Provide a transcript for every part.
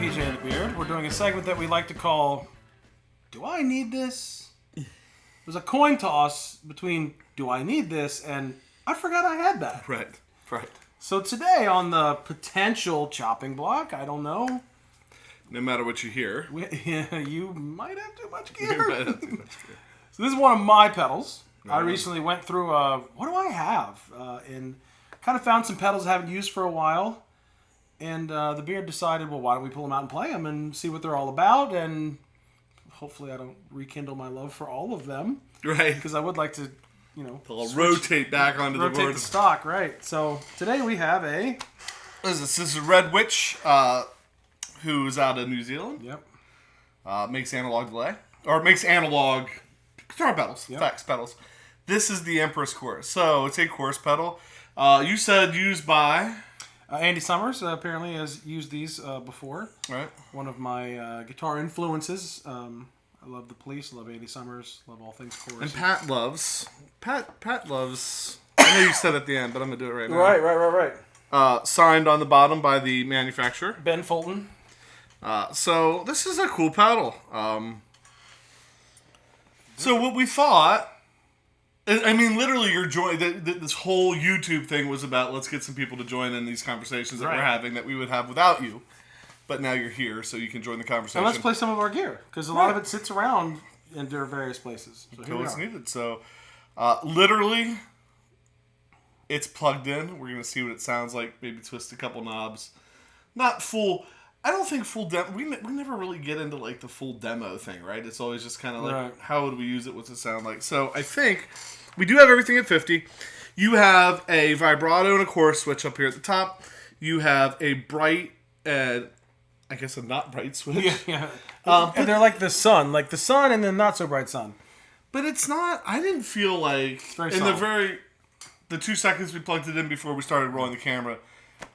DJ the Beard. We're doing a segment that we like to call Do I Need This? There's a coin toss between Do I Need This and I forgot I had that. Right. So today on the potential chopping block, I don't know. No matter what you hear. You might have too much gear. So this is one of my pedals. I recently went through what do I have? And kind of found some pedals I haven't used for a while. And the Beard decided, well, why don't we pull them out and play them and see what they're all about? And hopefully I don't rekindle my love for all of them. Right. Because I would like to, rotate back onto the board. Rotate the stock, right. So today we have a... This is Red Witch, who's out of New Zealand. Yep. Makes analog delay. Or makes analog guitar pedals. Yep. Effects pedals. This is the Empress Chorus. So it's a chorus pedal. You said used by... Andy Summers apparently has used these before. Right. One of my guitar influences. I love The Police, love Andy Summers, love all things chorus. And Pat loves... Pat loves... I know you said at the end, but I'm going to do it right now. Right. Signed on the bottom by the manufacturer. Ben Fulton. So this is a cool pedal. So what we thought... I mean, literally, this whole YouTube thing was about let's get some people to join in these conversations that we're having that we would have without you. But now you're here, so you can join the conversation. And let's play some of our gear, because a lot of it sits around in their various places. So until it's needed. So, literally, it's plugged in. We're going to see what it sounds like. Maybe twist a couple knobs. Not full... I don't think full demo... We never really get into, like, the full demo thing, right? It's always just kind of like, how would we use it? What's it sound like? So, I think... We do have everything at 50. You have a vibrato and a chorus switch up here at the top. You have a bright and I guess a not bright switch. Yeah. And they're like the sun and the not so bright sun. But it's not. I didn't feel like the 2 seconds we plugged it in before we started rolling the camera.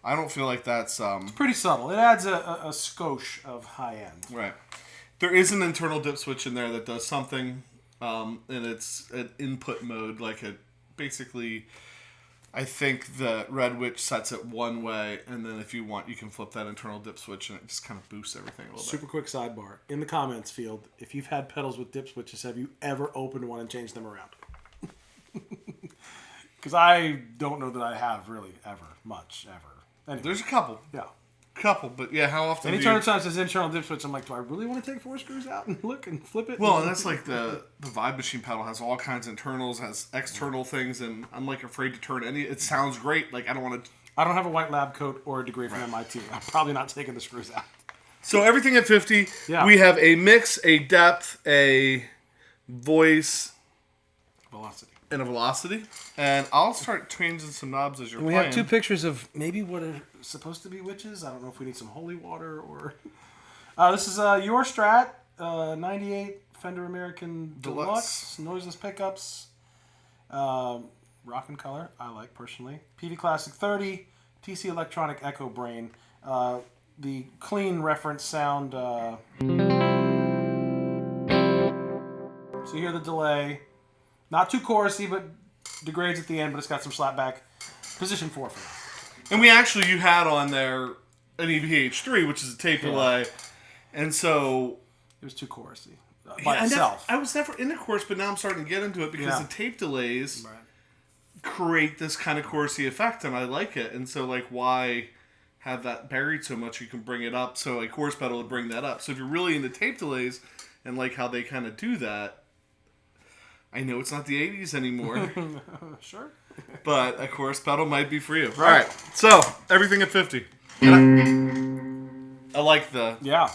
I don't feel like that's It's pretty subtle. It adds a skosh of high end. Right. There is an internal dip switch in there that does something. And it's an input mode, basically, I think the Red Witch sets it one way, and then if you want, you can flip that internal dip switch, and it just kind of boosts everything a little bit. Super quick sidebar. In the comments field, if you've had pedals with dip switches, have you ever opened one and changed them around? Because I don't know that I have really ever. Anyway. There's a couple. Yeah. But yeah, how often Anytime it says internal dip switch, I'm like, do I really want to take 4 screws out and look and flip it? Well, and that's like the Vibe Machine pedal has all kinds of internals, has external things, and I'm like afraid to turn any. It sounds great. Like I don't want to. I don't have a white lab coat or a degree from MIT. I'm probably not taking the screws out. So everything at 50. Yeah. We have a mix, a depth, a voice, Velocity. And a velocity. And I'll start changing some knobs as you're playing. We have 2 pictures of maybe what are supposed to be witches. I don't know if we need some holy water or... this is your Strat, 98 Fender American Deluxe. Noiseless pickups. Rock and color, I like personally. PV Classic 30. TC Electronic Echo Brain. The clean reference sound. So you hear the delay. Not too chorusy, but degrades at the end, but it's got some slapback. Position 4 for that. And you had on there an EVH3, which is a tape delay. And so... It was too chorusy by itself. I was never into chorus, but now I'm starting to get into it because the tape delays create this kind of chorusy effect, and I like it. And so, why have that buried so much? You can bring it up. So a chorus pedal would bring that up. So if you're really into tape delays and like how they kind of do that, I know it's not the 80s anymore. Sure. But a chorus pedal might be for you. Right. All right. So, everything at 50. I like the... Yeah.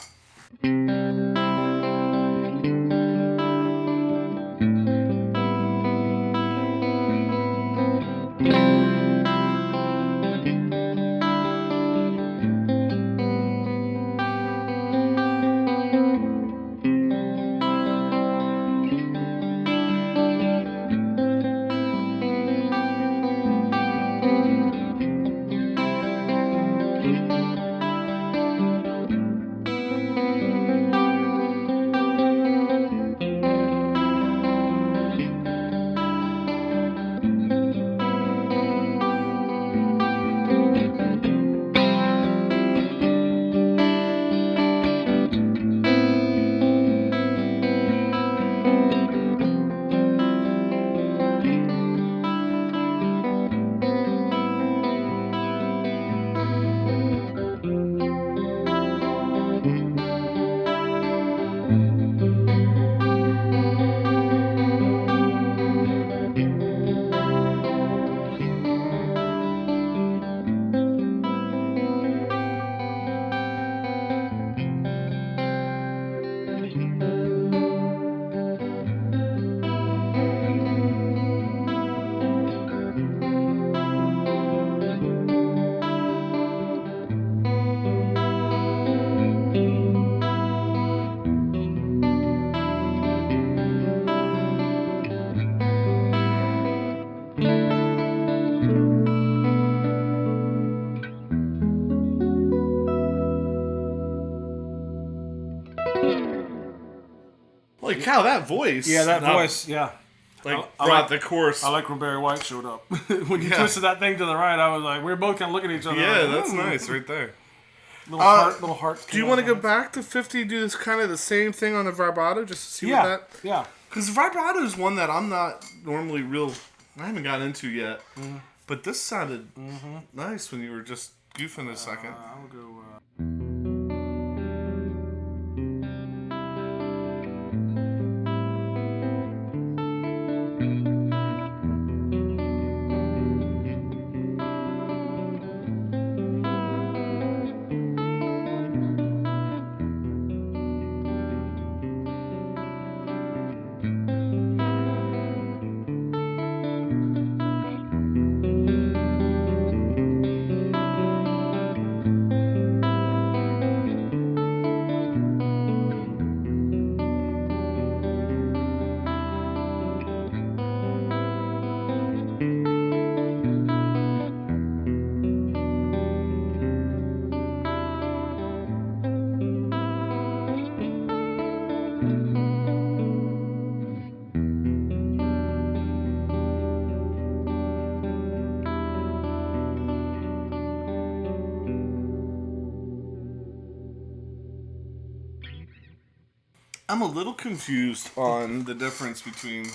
cow, that voice. Yeah, that not, voice. Yeah. Like, I brought like- the chorus. I like when Barry White showed up. When you Yeah. twisted that thing to the right, I was like, we were both kind of looking at each other. Yeah, like, that's "Ooh." nice right there. Little hearts. Do you want to go back to 50 do this kind of the same thing on the vibrato just to see Yeah. what that... Yeah. Because vibrato is one that I'm not normally I haven't gotten into yet. Mm-hmm. But this sounded nice when you were just goofing a second. I'll go. I'm a little confused on the difference between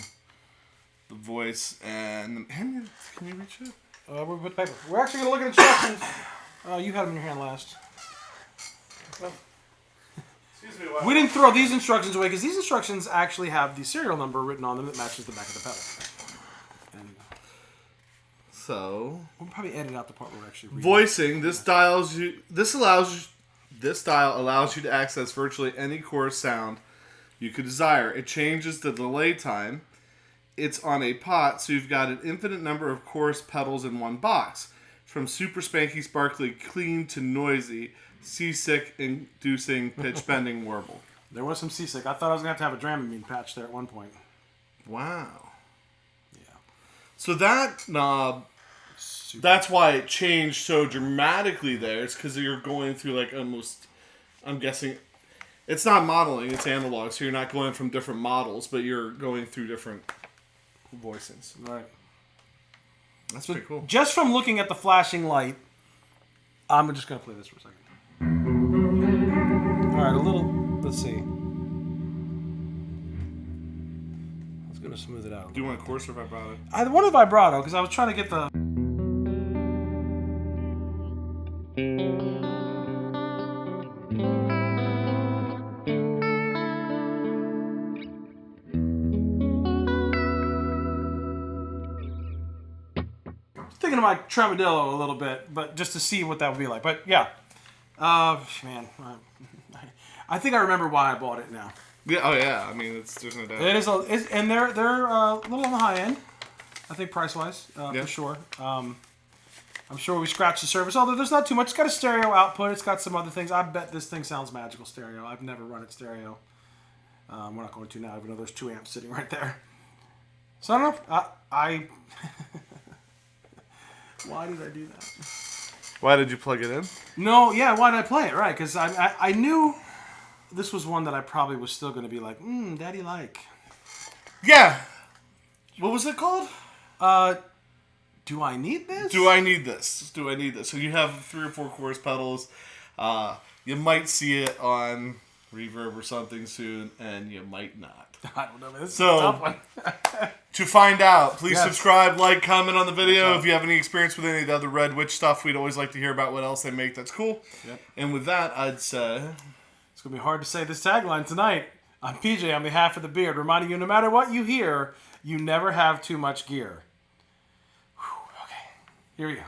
the voice and... Can you reach it? We're with paper. We're actually going to look at instructions. You had them in your hand last. Excuse me, what? We didn't throw these instructions away because these instructions actually have the serial number written on them that matches the back of the pedal. And So... we'll probably edit out the part where we're actually reading. Voicing, this style allows you to access virtually any chorus sound you could desire. It changes the delay time. It's on a pot, so you've got an infinite number of chorus pedals in one box. From super spanky, sparkly, clean to noisy, seasick inducing, pitch bending warble. There was some seasick. I thought I was going to have a Dramamine patch there at one point. Wow. Yeah. So that knob, that's why it changed so dramatically there. It's because you're going through like almost, I'm guessing, it's not modeling, it's analog, so you're not going from different models, but you're going through different voicings. Right. That's pretty cool. Just from looking at the flashing light, I'm just going to play this for a second. All right, let's see. I was going to smooth it out. Do you want a chorus or vibrato? I wanted vibrato because I was trying to get the... Thinking of my Tremadillo a little bit, but just to see what that would be like. But yeah, man, I think I remember why I bought it now. Yeah. Oh yeah. I mean, there's no doubt. It is, and they're a little on the high end. I think price wise, for sure. I'm sure we scratched the surface, although there's not too much. It's got a stereo output. It's got some other things. I bet this thing sounds magical stereo. I've never run it stereo. We're not going to now, even though there's 2 amps sitting right there. So I don't know. I why did I do that? Why did you plug it in? No, yeah, why did I play it? Right, because I knew this was one that I probably was still going to be like, daddy like. Yeah. What was it called? Do I need this? Do I need this? Do I need this? So you have 3 or 4 chorus pedals. You might see it on Reverb or something soon, and you might not. I don't know. Man. This So- is a tough one. To find out, please Yes. subscribe, like, comment on the video. If you have any experience with any of the other Red Witch stuff, we'd always like to hear about what else they make that's cool. Yep. And with that, I'd say... It's going to be hard to say this tagline tonight. I'm PJ on behalf of the Beard, reminding you no matter what you hear, you never have too much gear. Whew, okay, here we go.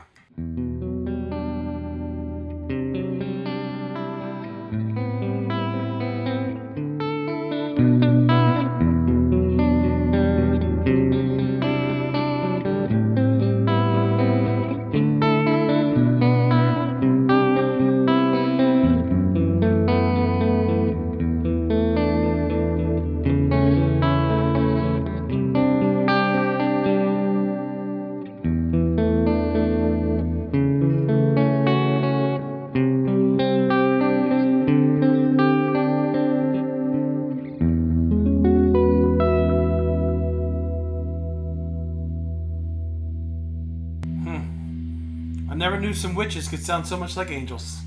I never knew some witches could sound so much like angels.